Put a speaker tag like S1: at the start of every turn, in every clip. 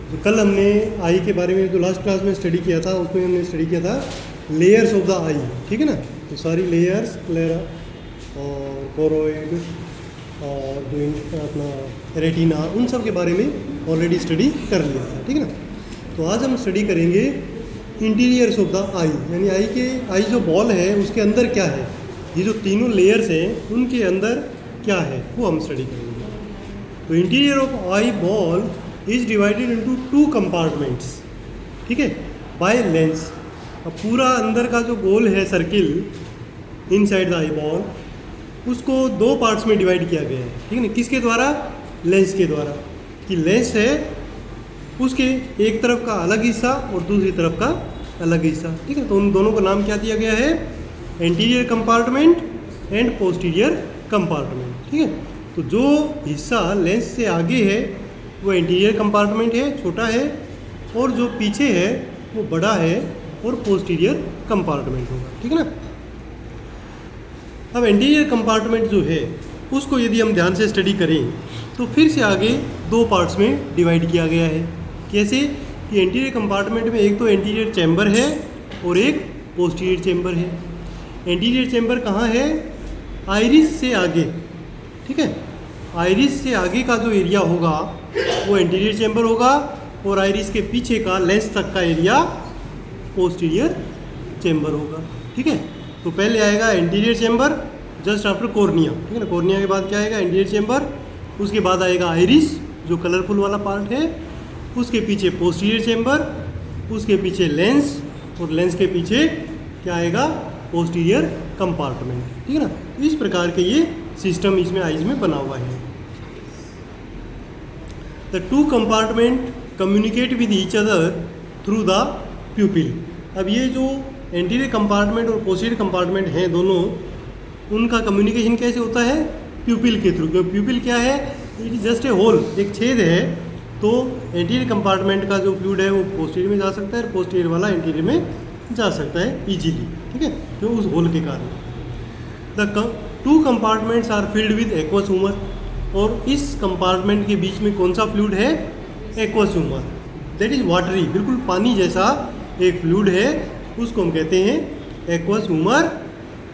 S1: तो कल हमने आई के बारे में जो लास्ट क्लास में स्टडी किया था उसमें हमने स्टडी किया था लेयर्स ऑफ द आई, ठीक है ना। तो सारी लेयर्स क्लेरा और कोरोइड और जो अपना रेटिना उन सब के बारे में ऑलरेडी स्टडी कर लिया था, ठीक है ना। तो आज हम स्टडी करेंगे इंटीरियर्स ऑफ द आई, यानी आई जो बॉल है उसके अंदर क्या है, ये जो तीनों लेयर्स हैं उनके अंदर क्या है वो हम स्टडी करेंगे। तो interior of eye ball is divided into 2 compartments, ठीक है, बाय लेंस। अब पूरा अंदर का जो गोल है circle inside the eye ball, उसको 2 पार्ट्स में डिवाइड किया गया है, ठीक है ना। किसके द्वारा? लेंस के द्वारा। कि लेंस है उसके एक तरफ का अलग हिस्सा और दूसरी तरफ का अलग हिस्सा, ठीक है। तो उन दोनों को नाम क्या दिया गया है? Anterior compartment and posterior compartment, ठीक है। तो जो हिस्सा लेंस से आगे है वो एंटीरियर कंपार्टमेंट है, छोटा है, और जो पीछे है वो बड़ा है और पोस्टीरियर कंपार्टमेंट होगा, ठीक है ना। अब एंटीरियर कंपार्टमेंट जो है उसको यदि हम ध्यान से स्टडी करें तो फिर से आगे 2 पार्ट्स में डिवाइड किया गया है। कैसे? कि एंटीरियर कंपार्टमेंट में एक तो एंटीरियर चैम्बर है और एक पोस्टीरियर चैम्बर है। एंटीरियर चैम्बर कहाँ है? आइरिस से आगे, ठीक है। आइरिस से आगे का जो एरिया होगा वो एंटीरियर चैम्बर होगा और आइरिस के पीछे का लेंस तक का एरिया पोस्टीरियर चैम्बर होगा, ठीक है। तो पहले आएगा anterior chamber just after cornea, ठीक है ना। कॉर्निया के बाद क्या आएगा? Anterior chamber. उसके बाद आएगा आइरिस जो कलरफुल वाला पार्ट है, उसके पीछे पोस्टीरियर चैम्बर, उसके पीछे लेंस, और लेंस के पीछे क्या आएगा? पोस्टीरियर कंपार्टमेंट, ठीक है ना। इस प्रकार के ये सिस्टम इसमें आइज में बना हुआ है। The 2 compartment communicate with each other through the प्यूपिल। अब ये जो एंटीरियर कंपार्टमेंट और पोस्टीरियर कंपार्टमेंट हैं दोनों, उनका कम्युनिकेशन कैसे होता है? प्यूपिल के थ्रू। प्यूपिल क्या है? It is just a hole, एक छेद है। तो एंटीरियर कंपार्टमेंट का जो फ्लूइड है वो पोस्टीरियर में जा सकता है और पोस्टीरियर वाला एंटीरियर में जा सकता है इजीली, ठीक है, तो उस होल के कारण। The 2 compartments are filled with aqueous humour, और इस कंपार्टमेंट के बीच में कौन सा फ्लूइड है? Aqueous humour, that is watery, बिल्कुल पानी जैसा एक फ्लूइड है, उसको हम कहते हैं aqueous humour,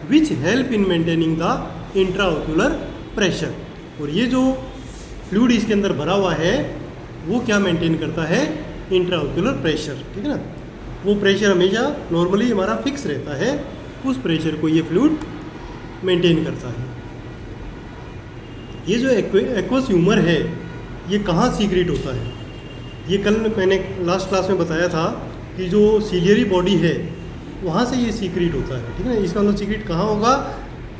S1: which help in maintaining the intraocular pressure. और ये जो फ्लूइड इसके अंदर भरा हुआ है वो क्या मेंटेन करता है? इंट्राओक्यूलर प्रेशर, ठीक है ना। वो प्रेशर हमेशा नॉर्मली हमारा फिक्स रहता है, उस प्रेशर को ये फ्लूइड मेंटेन करता है। ये जो एक्वस ह्यूमर है ये कहाँ सीक्रेट होता है? ये कल मैंने लास्ट क्लास में बताया था कि जो सीलियरी बॉडी है वहाँ से ये सीक्रेट होता है, ठीक है ना। इसका मतलब सीक्रेट कहाँ होगा?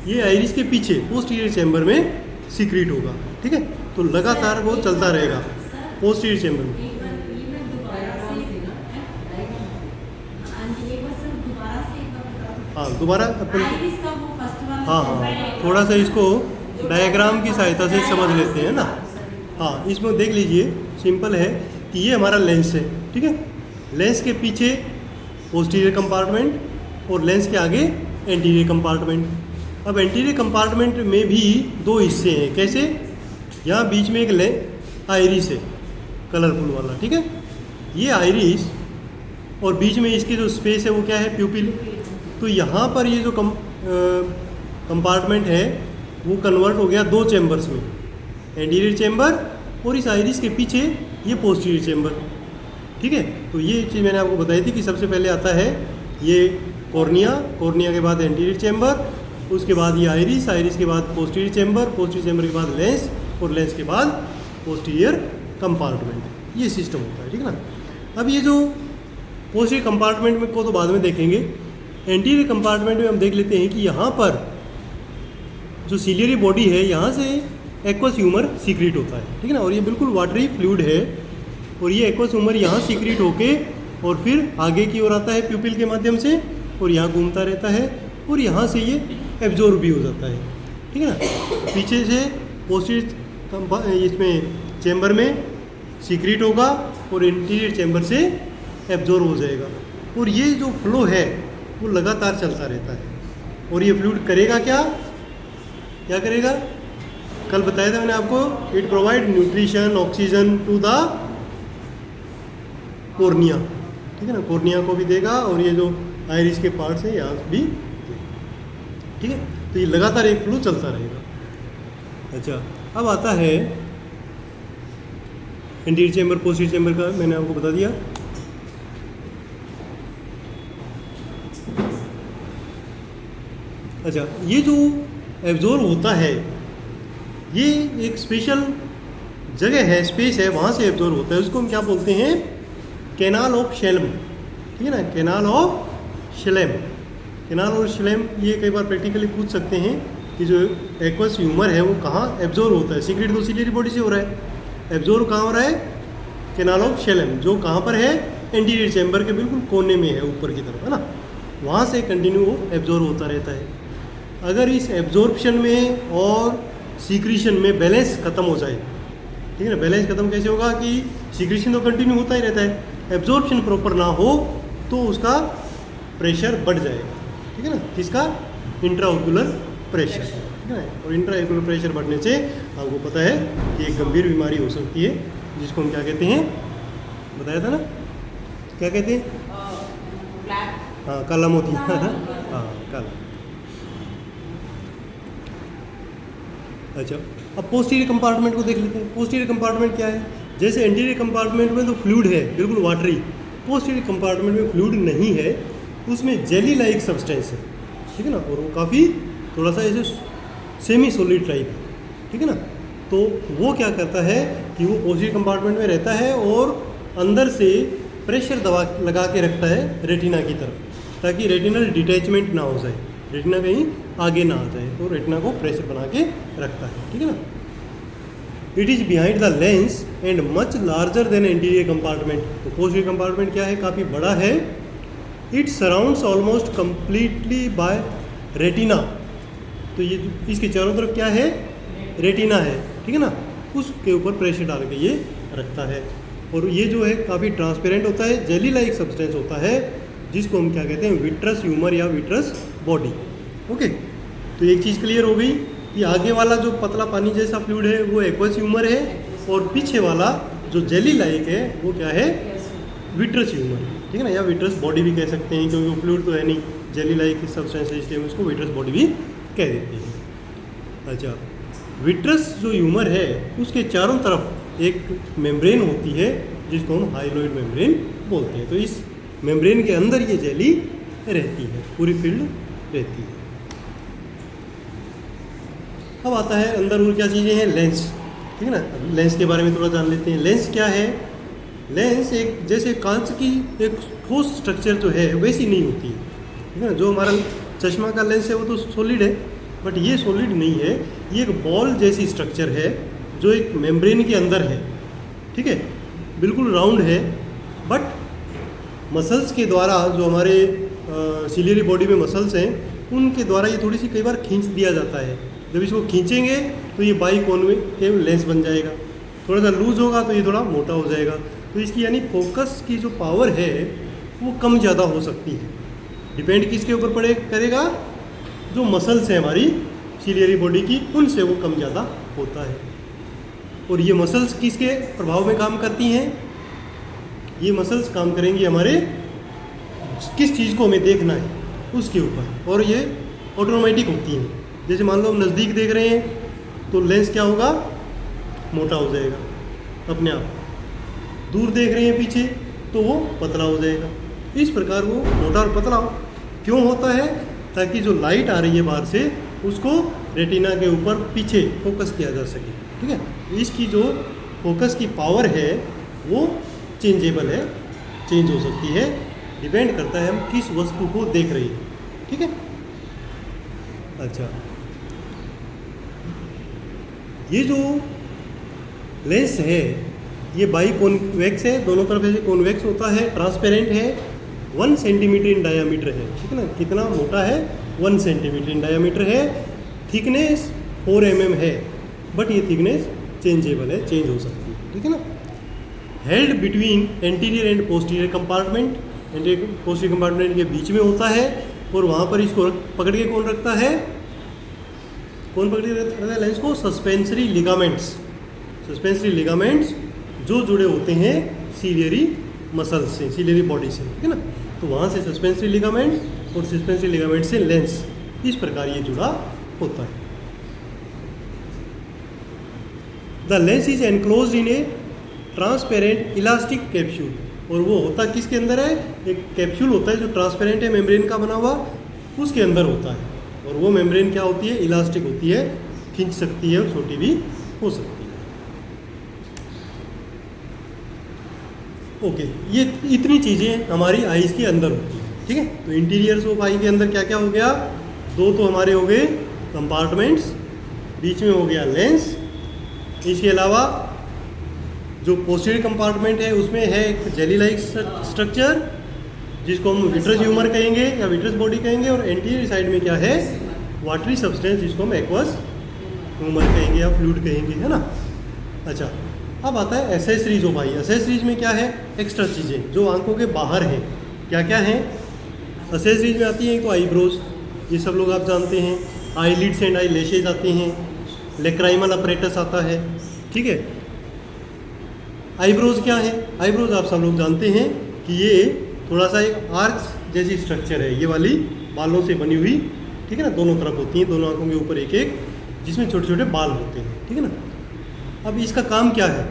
S1: ये आइरिस के पीछे पोस्टीरियर चैम्बर में सीक्रेट होगा, ठीक है। तो लगातार वो चलता रहेगा पोस्टीरियर चैम्बर में। हाँ, दोबारा अपन, हाँ, थोड़ा सा इसको डायग्राम की सहायता से समझ लेते हैं ना। हाँ, इसमें देख लीजिए, सिंपल है कि ये हमारा लेंस है, ठीक है। लेंस के पीछे पोस्टीरियर कंपार्टमेंट और लेंस के आगे एंटीरियर कंपार्टमेंट। अब एंटीरियर कंपार्टमेंट में भी 2 हिस्से हैं। कैसे? यहाँ बीच में एक आइरिस है कलरफुल वाला, ठीक है। ये आइरिस और बीच में इसकी जो स्पेस है वो क्या है? प्यूपिल। तो यहाँ पर ये जो कंपार्टमेंट है वो कन्वर्ट हो गया 2 चैम्बर्स में, एंटीरियर चैम्बर और इस आइरिस के पीछे ये पोस्टीरियर चैम्बर, ठीक है। तो ये चीज़ मैंने आपको बताई थी कि सबसे पहले आता है ये कॉर्निया, कॉर्निया के बाद एंटीरियर चैम्बर, उसके बाद ये आइरिस, आइरिस के बाद पोस्टीरियर चैम्बर, पोस्टीरियर चैम्बर के बाद लेंस और लेंस के बाद पोस्टीरियर कंपार्टमेंट। ये सिस्टम होता है, ठीक है ना। अब ये जो पोस्टीरियर कंपार्टमेंट में को तो बाद में देखेंगे, एंटीरियर कंपार्टमेंट में हम देख लेते हैं कि यहाँ पर जो सीलियरी बॉडी है यहाँ से एक्वस ह्यूमर सीक्रेट होता है, ठीक है ना। और ये बिल्कुल वाटरी फ्लूइड है और ये एक्वस ह्यूमर यहाँ सीक्रेट होके और फिर आगे की ओर आता है प्यूपिल के माध्यम से और यहाँ घूमता रहता है और यहाँ से ये एब्जॉर्ब भी हो जाता है, ठीक है ना। पीछे से पोस्टीरियर इसमें चैम्बर में सीक्रेट होगा और इंटीरियर चैम्बर से एब्जॉर्ब हो जाएगा। और ये जो फ्लो है वो लगातार चलता रहता है। और ये फ्लूइड करेगा क्या करेगा? कल बताया था मैंने आपको, it provide nutrition oxygen to the cornea, ठीक है ना, कॉर्निया को भी देगा और ये जो आयरिस के पार्ट्स हैं यहाँ भी, ठीक है। तो ये लगातार एक फ्लो चलता रहेगा। अच्छा, अब आता है एंटीरियर चेंबर पोस्टीरियर चेंबर का, मैंने आपको बता दिया। अच्छा, ये जो एब्जॉर्ब होता है ये एक स्पेशल जगह है, स्पेस है, वहाँ से एब्जॉर्ब होता है। उसको हम क्या बोलते हैं? कैनाल ऑफ शेल्म, ठीक है ना, कैनाल ऑफ शेल्म। कैनाल ऑफ शेल्म ये कई बार प्रैक्टिकली पूछ सकते हैं कि जो एक्वस ह्यूमर है वो कहाँ एब्जॉर्ब होता है। सीक्रेट तो सिलियरी बॉडी से हो रहा है, एब्जॉर्ब कहाँ हो रहा है? कैनाल ऑफ शेल्म, जो कहाँ पर है? एंटीरियर चैम्बर के बिल्कुल कोने में है, ऊपर की तरफ, है ना। वहाँ से कंटिन्यू वो एब्जॉर्ब होता रहता है। अगर इस एब्जॉर्प्शन में और सीक्रीशन में बैलेंस खत्म हो जाए, ठीक है ना, बैलेंस खत्म कैसे होगा कि सीक्रीशन तो कंटिन्यू होता ही रहता है, एब्जॉर्प्शन प्रॉपर ना हो तो उसका प्रेशर बढ़ जाएगा, ठीक है ना, किसका? इंट्राओक्यूलर प्रेशर, ठीक है ना। और इंट्राओक्यूलर प्रेशर बढ़ने से आपको पता है कि एक गंभीर बीमारी हो सकती है, जिसको हम क्या कहते हैं? बताया था ना, क्या कहते हैं? हाँ, काला मोती। हाँ, काला। अच्छा, अब पोस्टीरियर कंपार्टमेंट को देख लेते हैं। पोस्टीरियर कंपार्टमेंट क्या है? जैसे एंटीरियर कंपार्टमेंट में तो फ्लूइड है, बिल्कुल वाटरी। पोस्टीरियर कंपार्टमेंट में फ्लूइड नहीं है, उसमें जेली लाइक सब्सटेंस है, ठीक है ना, और वो काफ़ी थोड़ा सा ऐसे सेमी सॉलिड टाइप है, ठीक है ना। तो वो क्या करता है कि वो पोस्टीरियर कंपार्टमेंट में रहता है और अंदर से प्रेशर दबा लगा के रखता है रेटिना की तरफ, ताकि रेटिनल डिटैचमेंट ना हो जाए, रेटिना कहीं आगे ना आ जाए, तो रेटिना को प्रेशर बना के रखता है, ठीक है ना। It is behind the lens and much larger than anterior compartment. तो पोस्टीरियर कंपार्टमेंट क्या है? काफ़ी बड़ा है। It surrounds almost completely bye retina. तो ये इसके चारों तरफ क्या है? रेटिना है, ठीक है ना, उसके ऊपर प्रेशर डाल के ये रखता है। और ये जो है काफ़ी ट्रांसपेरेंट होता है, जेली लाइक सब्सटेंस होता है, जिसको हम क्या कहते हैं? विट्रस ह्यूमर या विट्रस बॉडी। ओके, तो एक चीज़ क्लियर हो गई कि आगे वाला जो पतला पानी जैसा फ्लूइड है वो एक्वस ह्यूमर है, और पीछे वाला जो जेली लाइक है वो क्या है? विट्रस ह्यूमर, ठीक है ना, या विट्रस बॉडी भी कह सकते हैं, क्योंकि वो फ्लूइड तो है नहीं, जेली लाइक सब्सटेंस है, इसलिए हम उसको विट्रस बॉडी भी कह देते हैं। अच्छा, विट्रस जो ह्यूमर है उसके चारों तरफ एक मेम्ब्रेन होती है, जिसको हम हाइलोइड मेम्ब्रेन बोलते हैं। तो इस मेम्ब्रेन के अंदर ये जेली रहती है, पूरी फील्ड रहती है। अब आता है अंदर और क्या चीज़ें हैं? लेंस, ठीक है ना। लेंस के बारे में थोड़ा जान लेते हैं। लेंस क्या है? लेंस एक जैसे कांच की एक ठोस स्ट्रक्चर जो है वैसी नहीं होती है, ठीक है ना। जो हमारा चश्मा का लेंस है वो तो सॉलिड है, बट ये सॉलिड नहीं है, ये एक बॉल जैसी स्ट्रक्चर है जो एक मेम्ब्रेन के अंदर है, ठीक है, बिल्कुल राउंड है। बट मसल्स के द्वारा, जो हमारे सिलियरी बॉडी में मसल्स हैं, उनके द्वारा ये थोड़ी सी कई बार खींच दिया जाता है। जब इसको खींचेंगे तो ये बाई कॉन्वेव लेंस बन जाएगा, थोड़ा सा लूज होगा तो ये थोड़ा मोटा हो जाएगा। तो इसकी यानी फोकस की जो पावर है वो कम ज़्यादा हो सकती है। डिपेंड किसके ऊपर पड़े करेगा? जो मसल्स हैं हमारी सिलियरी बॉडी की, उनसे वो कम ज़्यादा होता है। और ये मसल्स किसके प्रभाव में काम करती हैं? ये मसल्स काम करेंगी हमारे किस चीज़ को हमें देखना है उसके ऊपर, और ये ऑटोमेटिक होती हैं। जैसे मान लो हम नज़दीक देख रहे हैं तो लेंस क्या होगा? मोटा हो जाएगा अपने आप। दूर देख रहे हैं पीछे तो वो पतला हो जाएगा। इस प्रकार वो मोटा और पतला क्यों होता है? ताकि जो लाइट आ रही है बाहर से उसको रेटिना के ऊपर पीछे फोकस किया जा सके, ठीक है। इसकी जो फोकस की पावर है वो चेंजेबल है, चेंज हो सकती है, डिपेंड करता है हम किस वस्तु को देख रहे हैं, ठीक है। अच्छा, ये जो लेंस है ये बाई कॉन्वेक्स है, दोनों तरफ ऐसे कॉन्वेक्स होता है, ट्रांसपेरेंट है, 1 सेंटीमीटर इन डायामीटर है, ठीक है ना। कितना मोटा है? 1 सेंटीमीटर इन डायामीटर है। थिकनेस 4 mm है, बट ये थिकनेस चेंजेबल है, चेंज हो सकती है, ठीक है ना। Held between anterior and posterior compartment, anterior posterior compartment के बीच में होता है, और वहाँ पर इसको पकड़ के कौन रखता है? कौन पकड़ के रखता है लेंस को? Suspensory ligaments. सस्पेंसरी लिगामेंट्स जो जुड़े होते हैं सिलियरी मसल्स से, सिलियरी बॉडी से, ठीक है ना। तो वहाँ से सस्पेंसरी लिगामेंट और सस्पेंसरी लिगामेंट से लेंस, इस प्रकार ये जुड़ा होता है। The lens is enclosed in A transparent elastic capsule, और वो होता किसके अंदर है, एक कैप्सूल होता है जो ट्रांसपेरेंट है, मेम्ब्रेन का बना हुआ, उसके अंदर होता है। और वो मेम्ब्रेन क्या होती है, इलास्टिक होती है, खींच सकती है और छोटी भी हो सकती है। ओके, ये इतनी चीज़ें हमारी आईज के अंदर होती है, ठीक है। तो इंटीरियर्स ऑफ आई के अंदर क्या क्या हो गया, दो तो हमारे हो गए कंपार्टमेंट्स, बीच में हो गया लेंस, इसके अलावा जो पोस्टीरियर कंपार्टमेंट है उसमें है एक जेली लाइक स्ट्रक्चर जिसको हम विट्रस ह्यूमर कहेंगे या विट्रस बॉडी कहेंगे, और एंटीरियर साइड में क्या है, वाटरी सब्सटेंस जिसको हम एक्वस ह्यूमर कहेंगे या फ्लूइड कहेंगे, है ना। अच्छा, अब आता है एसेसरीज ऑफ आई। एसेसरीज में क्या है, एक्स्ट्रा चीज़ें जो आंखों के बाहर हैं। क्या क्या हैं एसेसरीज में आती हैं, एक तो आईब्रोज, ये सब लोग आप जानते हैं, आई लिड्स एंड आई लैशेज आते हैं, लेक्राइमल अपरेटस आता है, ठीक है। आईब्रोज क्या है, आईब्रोज आप सब लोग जानते हैं कि ये थोड़ा सा एक आर्च जैसी स्ट्रक्चर है, ये वाली बालों से बनी हुई, ठीक है ना, दोनों तरफ होती हैं, दोनों आंखों के ऊपर एक एक, जिसमें छोटे छोटे बाल होते हैं, ठीक है ना। अब इसका काम क्या है,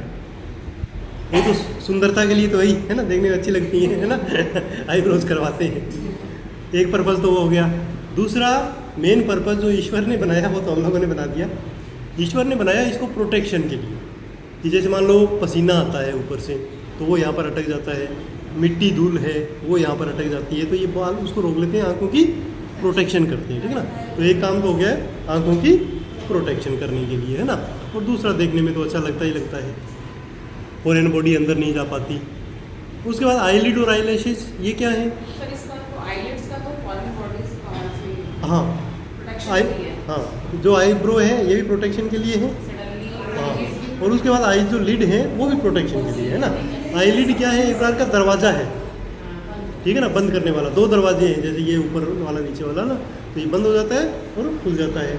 S1: वो तो सुंदरता के लिए तो वही है ना, देखने में अच्छी लगती है ना आईब्रोज करवाते हैं, एक पर्पज़ तो वो हो गया। दूसरा मेन पर्पज़ जो ईश्वर ने बनाया वो तो हम लोगों ने बना दिया। ईश्वर ने बनाया इसको प्रोटेक्शन के लिए, कि जैसे मान लो पसीना आता है ऊपर से तो वो यहाँ पर अटक जाता है, मिट्टी धूल है वो यहाँ पर अटक जाती है, तो ये बाल उसको रोक लेते हैं, आंखों की प्रोटेक्शन करते हैं, ठीक है ना। तो एक काम तो हो गया है आंखों की प्रोटेक्शन करने के लिए, है ना। और दूसरा देखने में तो अच्छा लगता ही लगता है, फॉरेन बॉडी अंदर नहीं जा पाती। उसके बाद आईलिड और आईलैशेस, ये क्या है, हाँ हाँ, जो आईब्रो है ये भी प्रोटेक्शन के लिए है, हाँ। और उसके बाद आई जो लिड है वो भी प्रोटेक्शन के लिए है ना। आई लिड क्या है, एक प्रकार का दरवाज़ा है, ठीक है ना, बंद करने वाला। दो दरवाजे हैं, जैसे ये ऊपर वाला नीचे वाला ना, तो ये बंद हो जाता है और खुल जाता है।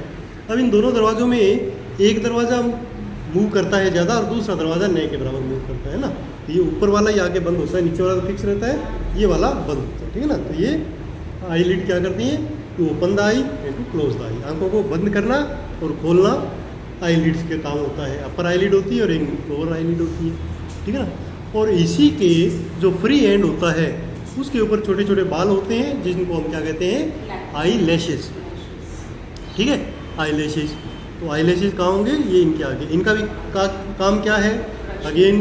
S1: अब इन दोनों दरवाज़ों में एक दरवाज़ा मूव करता है ज़्यादा और दूसरा दरवाज़ा नए के बराबर मूव करता है ना। तो ये ऊपर वाला ही आगे बंद होता है, नीचे वाला तो फिक्स रहता है, ये वाला बंद होता है, ठीक है ना। तो ये आई लिड क्या करती है, to open the eye and to close the eye, आंखों को बंद करना और खोलना आई लिड्स के काम होता है। अपर आई लिड होती है और एक लोअर आई लिड होती है, ठीक है ना। और इसी के जो फ्री एंड होता है उसके ऊपर छोटे छोटे बाल होते हैं जिनको हम क्या कहते हैं, आई लैशेस, ठीक है, आई लैशेस। तो आई लैशेस कहाँ होंगे, ये इनके आगे। इनका भी काम क्या है, अगेन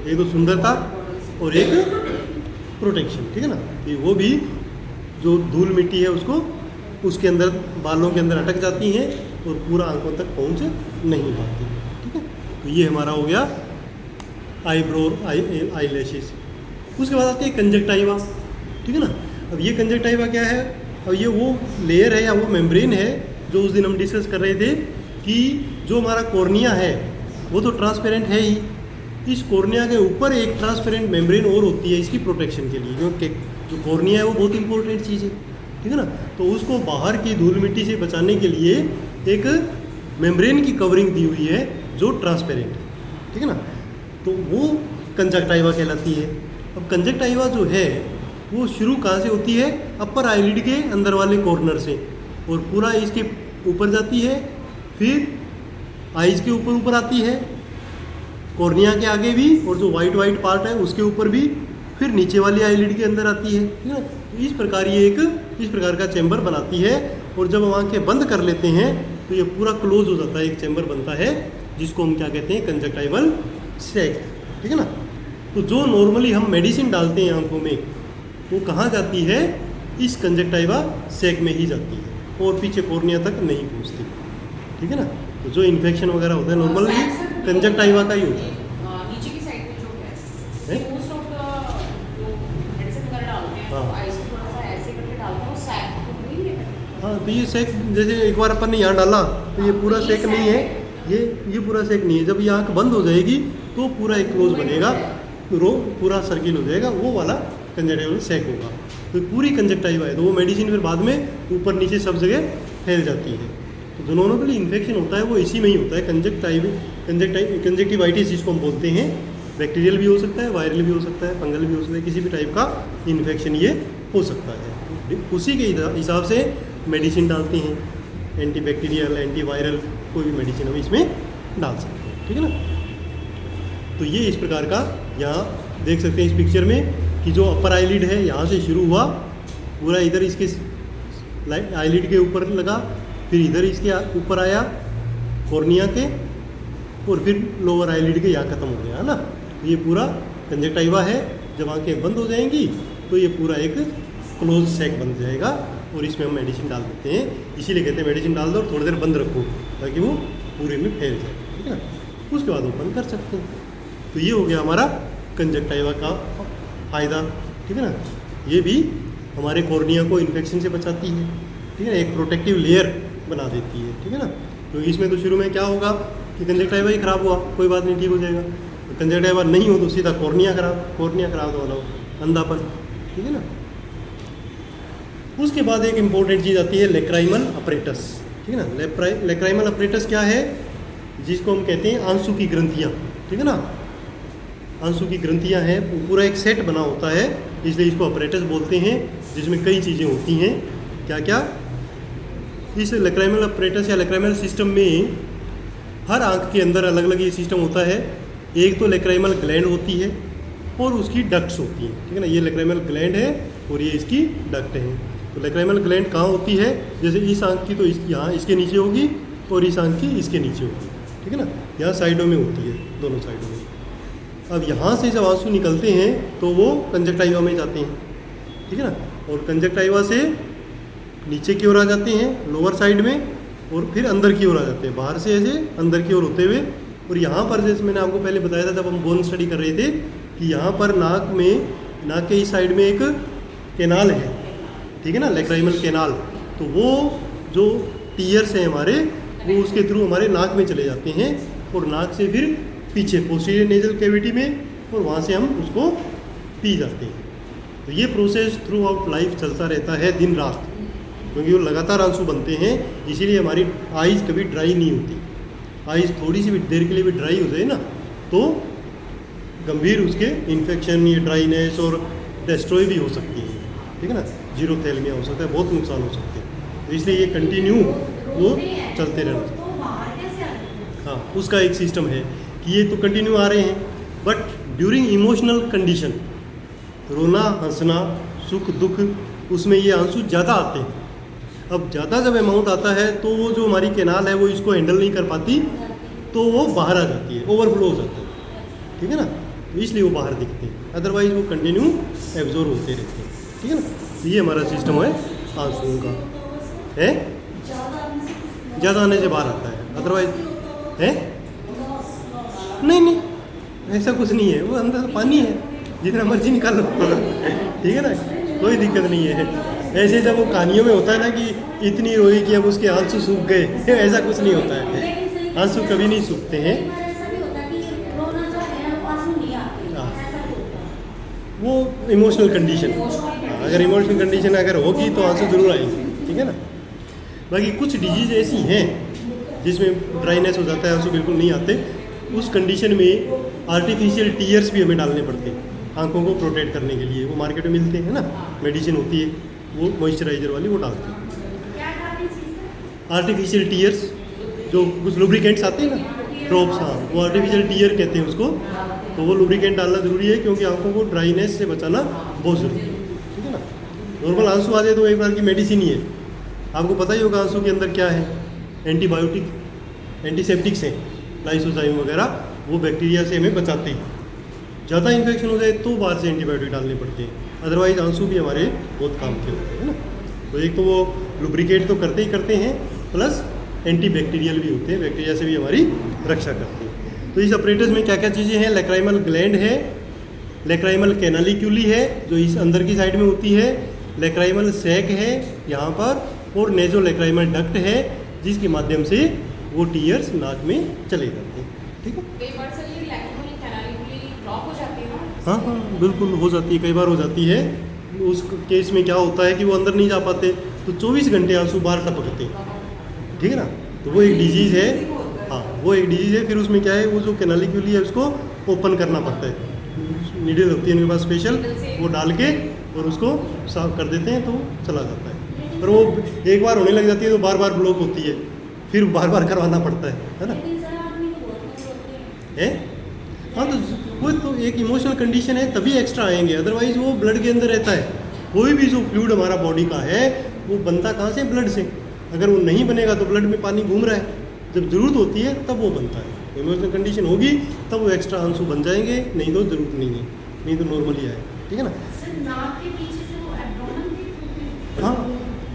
S1: एक तो सुंदरता और एक प्रोटेक्शन, ठीक है ना। ये वो भी जो धूल मिट्टी है उसको उसके अंदर बालों के अंदर अटक जाती हैं और पूरा आंखों तक पहुंच नहीं पाती, ठीक है। तो ये हमारा हो गया आईब्रो आई लैशेस। उसके बाद आते हैं कंजक्टाइवा, ठीक है ना। अब ये कंजक्टाइवा क्या है, अब ये वो लेयर है या वो मेम्ब्रेन है जो उस दिन हम डिस्कस कर रहे थे कि जो हमारा कॉर्निया है वो तो ट्रांसपेरेंट है ही, इस कॉर्निया के ऊपर एक ट्रांसपेरेंट मेम्ब्रेन और होती है इसकी प्रोटेक्शन के लिए, क्योंकि जो कॉर्निया है वो बहुत इंपॉर्टेंट चीज़ है, ठीक है ना। तो उसको बाहर की धूल मिट्टी से बचाने के लिए एक मेम्ब्रेन की कवरिंग दी हुई है जो ट्रांसपेरेंट है, ठीक है ना। तो वो कंजक्टाइवा कहलाती है। अब कंजक्टाइवा जो है वो शुरू कहाँ से होती है, अपर आईलिड के अंदर वाले कॉर्नर से, और पूरा इसके ऊपर जाती है, फिर आईज के ऊपर ऊपर आती है, कॉर्निया के आगे भी, और जो वाइट वाइट पार्ट है उसके ऊपर भी, फिर नीचे वाली आईलिड के अंदर आती है, ठीक है। तो इस प्रकार ये एक इस प्रकार का चैम्बर बनाती है, और जब हम आंखें बंद कर लेते हैं तो ये पूरा क्लोज हो जाता है, एक चैम्बर बनता है जिसको हम क्या कहते हैं, कंजक्टाइवल सैक, ठीक है ना। तो जो नॉर्मली हम मेडिसिन डालते हैं आंखों में वो कहाँ जाती है, इस कंजक्टाइवा सैक में ही जाती है, और पीछे कॉर्निया तक नहीं पहुँचती, ठीक है ना। तो जो इन्फेक्शन वगैरह होता है नॉर्मली कंजक्टाइवा का ही होता है।
S2: नीचे की साइड में जो है मोस्ट ऑफ द जो मेडिसिन वगैरह डालते हैं, तो आईज को थोड़ा सा ऐसे करके डालते हैं, सैक तो नहीं है।
S1: हाँ, तो ये सैक जैसे एक बार अपन ने यहाँ डाला तो ये पूरा सैक नहीं है, ये पूरा सैक नहीं है। जब ये आँख बंद हो जाएगी तो पूरा एक क्लोज बनेगा, रो पूरा सर्किल हो जाएगा, वो वाला कंजक्टाइवल सैक होगा। तो पूरी कंजक्टाइवा है, तो वो मेडिसिन फिर बाद में ऊपर नीचे सब जगह फैल जाती है। तो जो नॉर्मली इन्फेक्शन होता है वो इसी में ही होता है, कंजक्टिवाइटिस जिसको हम बोलते हैं, बैक्टीरियल भी हो सकता है, वायरल भी हो सकता है, फंगल भी हो सकता है, किसी भी टाइप का इन्फेक्शन ये हो सकता है। उसी के हिसाब से मेडिसिन डालते हैं, एंटी बैक्टीरियल, एंटी वायरल, कोई भी मेडिसिन हम इसमें डाल सकते हैं, ठीक है ना। तो ये इस प्रकार का यहाँ देख सकते हैं इस पिक्चर में कि जो अपर आईलिड है यहाँ से शुरू हुआ, पूरा इधर इसके आईलिड के ऊपर लगा, फिर इधर इसके ऊपर आया कॉर्निया के, और फिर लोअर आईलिड के यहाँ ख़त्म हो गया, है ना। ये पूरा कंजक्टाइवा है। जब आंखें बंद हो जाएंगी तो ये पूरा एक क्लोज सैक बन जाएगा, और इसमें हम मेडिसिन डाल देते हैं। इसीलिए कहते हैं मेडिसिन डाल दो और थोड़ी देर बंद रखो ताकि वो पूरे में फैल जाए, ठीक है ना। उसके बाद ओपन कर सकते हैं। तो ये हो गया हमारा कंजक्टाइवा का फ़ायदा, ठीक है ना। ये भी हमारे कॉर्निया को इन्फेक्शन से बचाती है, ठीक है ना, एक प्रोटेक्टिव लेयर बना देती है, ठीक है ना। तो इसमें तो शुरू में क्या होगा कि कंजक्टाइवा ही ख़राब हुआ, कोई बात नहीं, ठीक हो जाएगा। कंजक्टाइवा नहीं हो तो सीधा कॉर्निया खराब वाला हो, अंधापन, ठीक है ना। उसके बाद एक इम्पोर्टेंट चीज़ आती है लेक्राइमल अपरेटस, ठीक है ना। लेक्राइमल अपरेटस क्या है, जिसको हम कहते हैं आंसू की ग्रंथियाँ, ठीक है ना। आंसू की ग्रंथियाँ हैं, पूरा एक सेट बना होता है, इसलिए इसको अपरेटस बोलते हैं, जिसमें कई चीज़ें होती हैं। क्या क्या? इस लेक्राइमल अपरेटस या लेक्राइमल सिस्टम में हर आँख के अंदर अलग अलग ये सिस्टम होता है। एक तो लेक्राइमल ग्लैंड होती है और उसकी डक्ट्स होती हैं, ठीक है ना। ये लेक्राइमल ग्लैंड है और ये इसकी डक्ट है। तो लेक्राइमल ग्लैंड कहाँ होती है, जैसे इस आँख की तो यहाँ इसके नीचे होगी और इस आँख की इसके नीचे होगी, ठीक है ना। यहाँ साइडों में होती है, दोनों साइडों में। अब यहाँ से जब आंसू निकलते हैं तो वो कंजक्टाइवा में जाते हैं, ठीक है ना। और कंजक्टाइवा से नीचे की ओर आ जाते हैं लोअर साइड में, और फिर अंदर की ओर आ जाते हैं, बाहर से ऐसे अंदर की ओर होते हुए। और यहाँ पर जैसे मैंने आपको पहले बताया था जब हम बोन स्टडी कर रहे थे कि यहाँ पर नाक के इस साइड में एक कैनाल है, ठीक है ना, लेक्राइमल कैनाल। तो वो जो टीयर्स हैं हमारे, वो उसके थ्रू हमारे नाक में चले जाते हैं और नाक से फिर पीछे पोस्टीरियर नेजल कैविटी में, और वहाँ से हम उसको पी जाते हैं। तो ये प्रोसेस थ्रू आउट लाइफ चलता रहता है दिन रात, क्योंकि वो लगातार आंसू बनते हैं। इसीलिए हमारी आइज़ कभी ड्राई नहीं होती। आइज़ थोड़ी सी भी देर के लिए भी ड्राई हो जाए ना तो गंभीर उसके इन्फेक्शन, ये ड्राइनेस और डेस्ट्रॉय भी हो सकती है, ठीक है ना। जीरोथैल्मिया हो सकता है, बहुत नुकसान हो सकते हैं। तो इसलिए ये कंटिन्यू वो चलते रहना चाहिए। हाँ, उसका एक सिस्टम है कि ये तो कंटिन्यू आ रहे हैं, बट ड्यूरिंग इमोशनल कंडीशन, रोना हंसना सुख दुख, उसमें ये आंसू ज़्यादा आते हैं। अब ज़्यादा जब अमाउंट आता है तो वो जो हमारी कैनाल है वो इसको हैंडल नहीं कर पाती, तो वो बाहर आ जाती है, ओवरफ्लो हो जाता है, ठीक है ना। तो इसलिए वो बाहर दिखते हैं, अदरवाइज वो कंटिन्यू एब्जॉर्ब होते रहते हैं, ठीक है ना। तो ये हमारा सिस्टम है आंसुओं का, है ज़्यादा आने से बाहर आता है, अदरवाइज है नहीं, ऐसा कुछ नहीं है। वो अंदर पानी है, जितना मर्जी निकाल लो, ठीक है ना, कोई दिक्कत नहीं है। ऐसे जब वो कहानियों में होता है ना कि इतनी रोई कि अब उसके आंसू सूख गए, ऐसा कुछ नहीं होता है, आंसू कभी नहीं सूखते हैं। वो इमोशनल कंडीशन, अगर इमोशनल कंडीशन अगर होगी तो आंसू जरूर आएंगे, ठीक है ना। बाकी कुछ डिजीज ऐसी हैं जिसमें ड्राइनेस हो जाता है, आंसू बिल्कुल नहीं आते। उस कंडीशन में आर्टिफिशियल टीयर्स भी हमें डालने पड़ते हैं आंखों को प्रोटेक्ट करने के लिए। वो मार्केट में मिलते हैं ना, मेडिसिन होती है वो मॉइस्चराइजर वाली, वो डालते हैं। आर्टिफिशियल टीयर्स, जो कुछ लुब्रिकेंट्स आते हैं ना, ड्रॉप्स, हाँ, वो आर्टिफिशियल टीयर कहते हैं उसको। तो वो लुब्रिकेंट डालना ज़रूरी है, क्योंकि आंखों को ड्राइनेस से बचाना बहुत ज़रूरी है, ठीक है ना। नॉर्मल आंसू आ जाए तो एक बार की मेडिसिन ही है। आपको पता ही होगा आंसू के अंदर क्या है, एंटीबायोटिक, एंटीसेप्टिक्स हैं, लाइसोजाइम वगैरह, वो बैक्टीरिया से हमें बचाते हैं। ज़्यादा इन्फेक्शन हो जाए तो बाहर से एंटीबायोटिक डालने पड़ते हैं, अदरवाइज आंसू भी हमारे बहुत काम के होते हैं, है ना। तो एक तो वो लुब्रिकेट तो करते ही करते हैं, प्लस एंटी बैक्टीरियल भी होते हैं, बैक्टीरिया से भी हमारी रक्षा करते हैं। तो इस अपरेटस में क्या क्या चीज़ें हैं, लेक्राइमल ग्लैंड है, लेक्राइमल कैनालिक्यूली है जो इस अंदर की साइड में होती है, लेक्राइमल सैक है यहाँ पर, और नेजो लेक्राइमल डक्ट है जिसके माध्यम से वो टीयर्स नाक में चले जाते हैं, ठीक है।
S2: कई बार सर ये लेक्राइमल कैनालिक्यूली ब्लॉक हो जाती है ना।
S1: हाँ, बिल्कुल हो जाती है, कई बार हो जाती है। उस केस में क्या होता है कि वो अंदर नहीं जा पाते, तो 24 घंटे आंसू बाहर टपकते हैं, ठीक है ना। तो वो एक डिजीज़ है, हाँ, वो एक डिजीज़ है। फिर उसमें क्या है, वो जो कैनालिक्यूली है उसको ओपन करना पड़ता है। नीडल होती है उनके पास स्पेशल, वो डाल के और उसको साफ कर देते हैं तो चला जाता है। पर वो एक बार होने लग जाती है तो बार बार ब्लॉक होती है, फिर बार बार करवाना पड़ता है ना। है हाँ, तो वो तो एक इमोशनल कंडीशन है तभी एक्स्ट्रा आएंगे, अदरवाइज वो ब्लड के अंदर रहता है। कोई भी जो फ्लूइड हमारा बॉडी का है वो बनता कहाँ से? ब्लड से। अगर वो नहीं बनेगा तो ब्लड में पानी घूम रहा है, जब ज़रूरत होती है तब वो बनता है। इमोशनल कंडीशन होगी तब वो एक्स्ट्रा आंसू बन जाएंगे, नहीं तो ज़रूरत नहीं है, नहीं तो नॉर्मली आए, ठीक है ना।
S2: नाक के पीछे से वो एब्डोमेन,
S1: हाँ,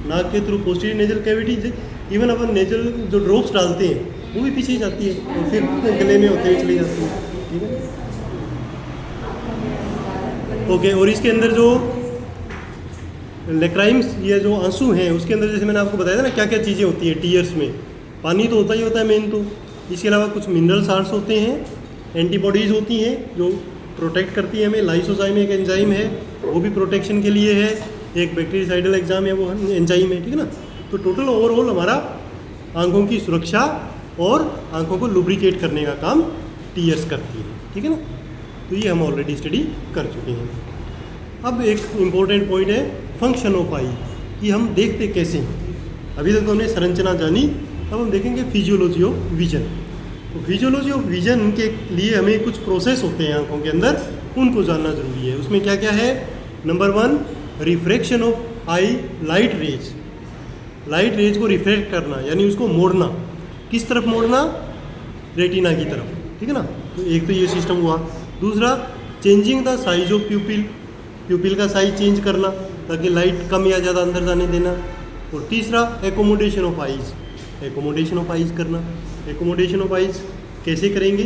S1: नाक के through posterior nasal cavity, even अपन नेजल जो ड्रॉप्स डालते हैं वो भी पीछे ही जाती है और फिर गले में होते हुए चली जाती है, ठीक है। ओके, और इसके अंदर जो लेक्राइम्स, ये जो आंसू हैं उसके अंदर जैसे मैंने आपको बताया था ना क्या क्या चीज़ें होती है टीयर्स में। पानी तो होता ही होता है मेन तो, इसके अलावा कुछ मिनरल साल्ट्स होते हैं, एंटीबॉडीज़ होती हैं जो प्रोटेक्ट करती है हमें। लाइसोजाइम एक एंजाइम है, वो भी प्रोटेक्शन के लिए है। एक बैक्टीरियासाइडल एग्जाम है, वो एंजाइम है, ठीक है ना। तो टोटल ओवरऑल हमारा आंखों की सुरक्षा और आंखों को लुब्रिकेट करने का काम टीयर्स करती है, ठीक है ना। तो ये हम ऑलरेडी स्टडी कर चुके हैं। अब एक इम्पोर्टेंट पॉइंट है फंक्शन ऑफ आई, कि हम देखते कैसे हैं। अभी तक तो हमने संरचना जानी, अब हम देखेंगे फिजियोलॉजी ऑफ विजन। तो फिजियोलॉजी ऑफ विजन के लिए हमें कुछ प्रोसेस होते हैं आंखों के अंदर, उनको जानना जरूरी है। उसमें क्या क्या है? Number 1, refraction of I light rays. Light rays को रिफ्रैक्ट करना यानी उसको मोड़ना। किस तरफ मोड़ना? रेटिना की तरफ, ठीक है ना। तो एक तो ये सिस्टम हुआ। दूसरा, चेंजिंग द साइज ऑफ प्यूपिल, प्यूपिल का साइज चेंज करना ताकि लाइट कम या ज़्यादा अंदर जाने देना। और तीसरा, accommodation of eyes, accommodation of eyes करना। एकोमोडेशन ऑफ आइज़ कैसे करेंगे?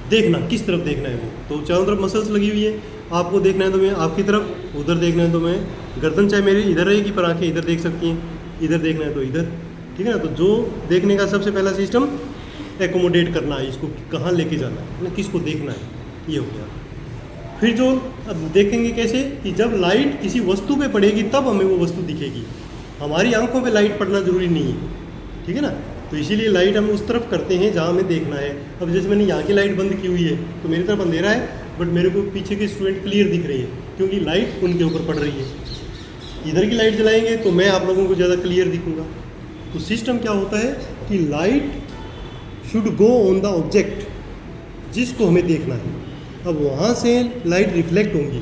S1: देखना, किस तरफ देखना है वो। तो चारों तरफ मसल्स लगी हुई है, आपको देखना है तो मैं आपकी तरफ, उधर देखना है तो मैं गर्दन चाहे मेरी इधर रहेगी पर आंखें इधर देख सकती हैं, इधर देखना है तो इधर, ठीक है ना। तो जो देखने का सबसे पहला सिस्टम एकोमोडेट करना है, इसको कहाँ लेके जाना है ना, किसको देखना है, ये हो गया। फिर जो अब देखेंगे कैसे कि जब लाइट किसी वस्तु पे पड़ेगी तब हमें वो वस्तु दिखेगी। हमारी आंखों पे लाइट पड़ना ज़रूरी नहीं है, ठीक है ना। तो इसीलिए लाइट हम उस तरफ करते हैं जहाँ हमें देखना है। अब जैसे मैंने यहाँ की लाइट बंद की हुई है तो मेरी तरफ अंधेरा है, बट मेरे को पीछे के स्टूडेंट क्लियर दिख रहे हैं क्योंकि लाइट उनके ऊपर पड़ रही है। इधर की लाइट जलाएंगे तो मैं आप लोगों को ज़्यादा क्लियर दिखूंगा। तो सिस्टम क्या होता है कि light should go on the object जिसको हमें देखना है। अब वहाँ से लाइट रिफ्लेक्ट होंगी,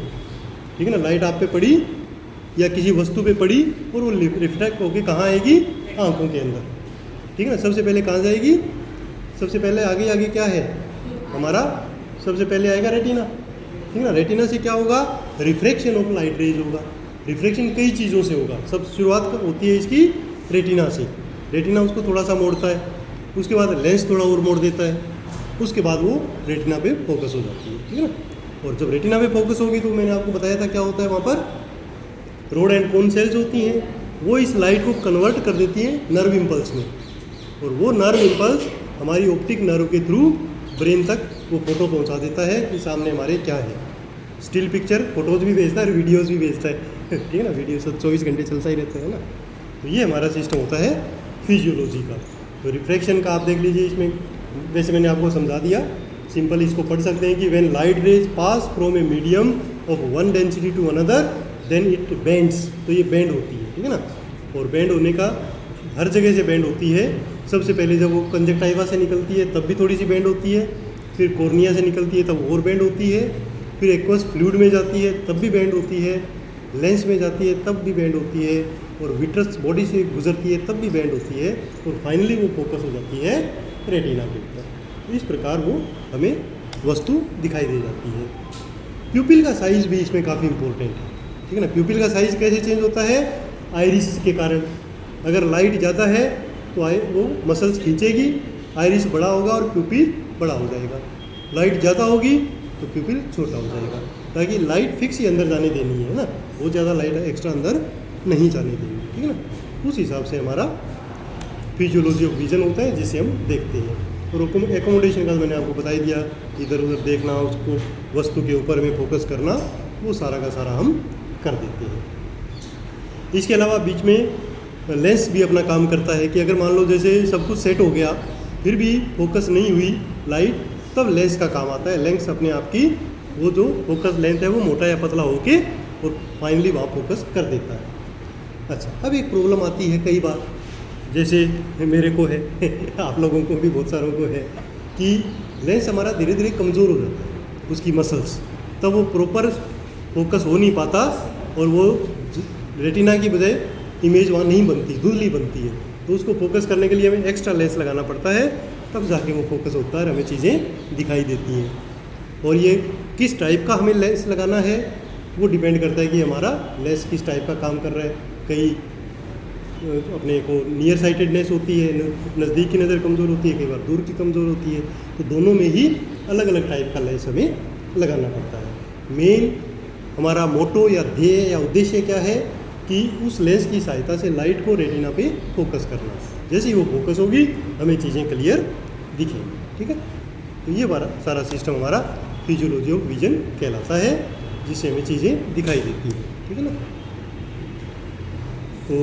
S1: ठीक है ना। लाइट आप पे पड़ी या किसी वस्तु पे पड़ी और वो रिफ्लेक्ट होके कहाँ आएगी? आंखों के अंदर, ठीक है ना। सबसे पहले कहाँ जाएगी? सबसे पहले आगे आगे क्या है हमारा? सबसे पहले आएगा रेटिना, ठीक है ना। रेटिना से क्या होगा? रिफ्रैक्शन ऑफ लाइट रेज होगा। रिफ्रैक्शन कई चीज़ों से होगा, सब शुरुआत होती है इसकी रेटिना से। रेटिना उसको थोड़ा सा मोड़ता है, उसके बाद लेंस थोड़ा और मोड़ देता है, उसके बाद वो रेटिना पे फोकस हो जाती है, ठीक है ना। और जब रेटिना पे फोकस होगी तो मैंने आपको बताया था क्या होता है वहाँ पर रोड एंड कोन सेल्स होती हैं, वो इस लाइट को कन्वर्ट कर देती हैं नर्व इम्पल्स में। और वो नर्व इम्पल्स हमारी ऑप्टिक नर्व के थ्रू ब्रेन तक वो फोटो पहुंचा देता है कि सामने हमारे क्या है। स्टिल पिक्चर फोटोज भी भेजता है और वीडियोस भी भेजता है, ठीक है ना। वीडियो सब 24 घंटे चलता ही रहता है ना। तो ये हमारा सिस्टम होता है फिजियोलॉजी का। तो रिफ्रैक्शन का आप देख लीजिए, इसमें वैसे मैंने आपको समझा दिया, सिंपल इसको पढ़ सकते हैं कि when light rays pass from a medium of one density to another then it bends. तो ये बेंड होती है, ठीक है ना। और बेंड होने का हर जगह से बेंड होती है। सबसे पहले जब वो कंजक्टाइवा से निकलती है तब भी थोड़ी सी बेंड होती है, फिर कॉर्निया से निकलती है तब और बेंड होती है, फिर एक्वस फ्लूइड में जाती है तब भी बेंड होती है, लेंस में जाती है तब भी बेंड होती है, और विट्रस बॉडी से गुजरती है तब भी बेंड होती है, और फाइनली वो फोकस हो जाती है रेटिना के ऊपर। इस प्रकार वो हमें वस्तु दिखाई दे जाती है। प्यूपिल का साइज़ भी इसमें काफ़ी इंपॉर्टेंट है, ठीक है ना। प्यूपिल का साइज़ कैसे चेंज होता है? आइरिस के कारण। अगर लाइट ज़्यादा है तो वो मसल्स खींचेगी, आइरिस बड़ा होगा और प्यूपिल बड़ा हो जाएगा। लाइट ज़्यादा होगी तो प्यूपिल छोटा हो जाएगा, ताकि लाइट फिक्स ही अंदर जाने देनी है ना, बहुत ज़्यादा लाइट एक्स्ट्रा अंदर नहीं जाने देनी, ठीक है ना। उस हिसाब से हमारा फिजियोलॉजी ऑफ विजन होता है जिसे हम देखते हैं। और एकोमोडेशन का मैंने आपको बता ही दिया, इधर उधर देखना, उसको वस्तु के ऊपर में फोकस करना, वो सारा का सारा हम कर देते हैं। इसके अलावा बीच में लेंस भी अपना काम करता है कि अगर मान लो जैसे सब कुछ सेट हो गया फिर भी फोकस नहीं हुई लाइट, तब लेंस का काम आता है। लेंस अपने आप की वो जो फोकस लेंथ है वो मोटा या पतला होके और फाइनली वहाँ फोकस कर देता है। अच्छा, अब एक प्रॉब्लम आती है कई बार, जैसे मेरे को है आप लोगों को भी बहुत सारों को है, कि लेंस हमारा धीरे धीरे कमज़ोर हो जाता है, उसकी मसल्स, तब वो प्रॉपर फोकस हो नहीं पाता और वो रेटिना की बजाय इमेज वहाँ नहीं बनती, धुंधली बनती है। तो उसको फोकस करने के लिए हमें एक्स्ट्रा लेंस लगाना पड़ता है, तब जाके वो फोकस होता है और हमें चीज़ें दिखाई देती हैं। और ये किस टाइप का हमें लेंस लगाना है वो डिपेंड करता है कि हमारा लेंस किस टाइप का काम कर रहा है। कई अपने को नियर साइटेडनेस होती है, नज़दीक की नज़र कमज़ोर होती है, कई बार दूर की कमज़ोर होती है। तो दोनों में ही अलग अलग टाइप का लेंस हमें लगाना पड़ता है। मेन हमारा मोटो या ध्येय या उद्देश्य क्या है कि उस लेंस की सहायता से लाइट को रेटिना पे फोकस करना। जैसे ही वो फोकस होगी हमें चीज़ें क्लियर दिखेंगी, ठीक है। तो ये सारा सिस्टम हमारा फिजियोलॉजी ऑफ विजन कहलाता है, जिससे हमें चीज़ें दिखाई देती हैं, ठीक है ना। तो